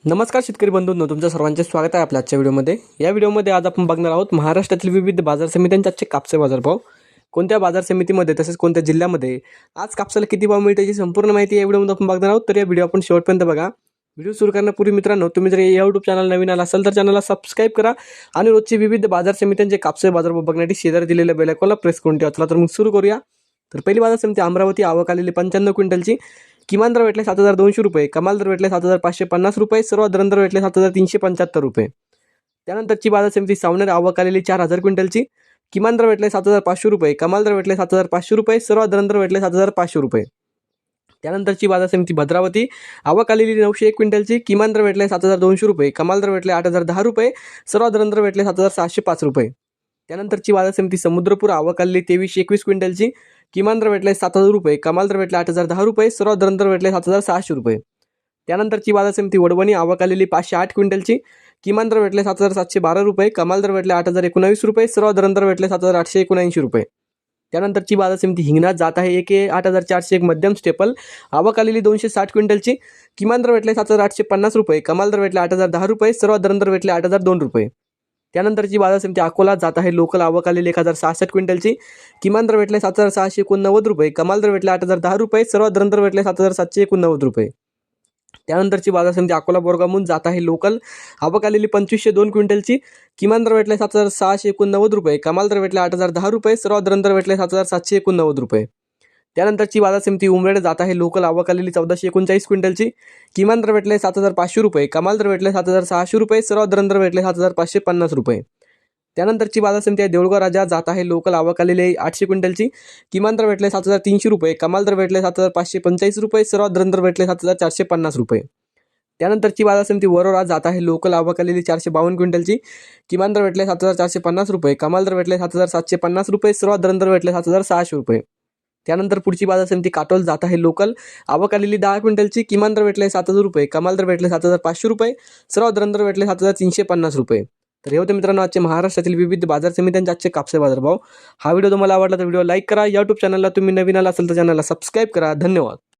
नमस्कार शेतकरी बंधूंनो, तुमच्या सर्वांचे स्वागत आहे आपल्या आजच्या व्हिडिओमध्ये। या व्हिडिओमध्ये आज आपण बघणार आहोत महाराष्ट्रातील विविध बाजार समित्यांचे आजचे कापसे बाजारभाव, कोणत्या बाजार समितीमध्ये तसेच कोणत्या जिल्ह्यामध्ये आज कापसाला किती भाव मिळते याची संपूर्ण माहिती या व्हिडिओमध्ये आपण बघणार आहोत। तर या व्हिडिओ आपण शेवटपर्यंत बघा। व्हिडिओ सुरू करण्यापूर्वी मित्रांनो, तुम्ही जर या YouTube चॅनल नवीन आला असाल तर चॅनलला सबस्क्राइब करा आणि रोजची विविध बाजार समित्यांचे कापसे बाजारभाव बघण्यासाठी शेजारी दिलेल्या बेल आयकॉनला प्रेस करून ठेवा। चला तर मग सुरू करूया। तर पहिली बाजार समिती अमरावती, आवक आलेली 95 क्विंटलची, किमान दर भेटले 7200 रुपये, कमाल दर भेटले 7550 रुपये, सर्वात दर भेटले 7375 रुपये। त्यानंतरची बाजार समिती सावनेर, आवक आलेली 4000 क्विंटलची, किमान दर भेटले 7500 रुपये, कमाल दर भेटले 7500 रुपये, सर्वात दर भेटले 7500 रुपये। त्यानंतरची बाजार समिती भद्रावती, आवक आलेली 901 क्विंटलची, किमान दर भेटले 7200 रुपये, कमाल दर भेटले 8010 रुपये, सर्वात दर भेटले 7705 रुपये। त्यानंतरची बाजार समिती समुद्रपूर, आवक आलेली 2321 क्विंटलची, किमान दर भेटले 7000 रुपये, कमाल दर भेटले 8010 रुपये, सर्वात दर भेटले 7600 रुपये। त्यानंतरची बाजार समिती वडवणी, आवक आलेली 508 क्विंटलची, किमान दर भेटले 7712 रुपये, कमाल दर भेटले 8019 रुपये, सर्वात दर भेटले 7879 रुपये। त्यानंतरची बाजार समिती हिंगणा, जात आहे 8401 मध्यम स्टेपल, आवक आलेली 260 क्विंटलची, किमान दर भेटले 7850 रुपये, कमाल दर भेटले 8010 रुपये, सर्वात दर भेटले 8002 रुपये। त्यानंतरची बाजार समिती अकोला, जात आहे लोकल, आवक आलेली 1066 क्विंटलची, किमान दर भेटले 7689 रुपये, कमाल दर भेटले 8010 रुपये, सर्वात दर भेटले 7789 रुपये। त्यानंतरची बाजार समिती अकोला बोरगामून, जात आहे लोकल, आवक आलेली 2502 क्विंटलची, किमान दर भेटले 7689 रुपये, कमाल दर भेटले 8010 रुपये, सर्वात दर भेटले 7789 रुपये। त्यानंतरची बाजार समिती उमरेड, जात आहे लोकल, आवक आलेली 1439 क्विंटलची, किमान दर भेटले 7500 रुपये, कमाल दर भेटले 7600 रुपये, सर्वात दर भेटले 7550 रुपये। त्यानंतरची बाजार समिती आहे देऊळगाव राजा, जात आहे लोकल, आवक आलेली 800 क्विंटलची, किमान दर भेटले 7300 रुपये, कमाल दर भेटले 7545 रुपये, सर्वात दर भेटले 7450 रुपये। त्यानंतरची बाजार समिती वरोरा, जात आहे लोकल, आवक आलेली 452 क्विंटलची, किमान दर भेटले 7450 रुपये, कमाल दर भेटले 7750 रुपये, सर्वात दर भेटले 7600 रुपये। त्यानंतर पुढची बाजार समिती काटोल, जात आहे लोकल, आवक आलेली 10 क्विंटलची, किमान दर भेटले 7000 रुपये, कमाल दर भेटले 7500 रुपये, सर्वात दर भेटले 7350 रुपये। तर हे होते मित्रांनो आजचे महाराष्ट्रातील विविध बाजार समित्यांचे आजचे कापसे बाजारभाव। हा व्हिडिओ तुम्हाला आवडला तर व्हिडिओ लाईक करा। YouTube चॅनलला तुम्ही नवीन आला असाल तर चॅनलला सबस्क्राइब करा। धन्यवाद।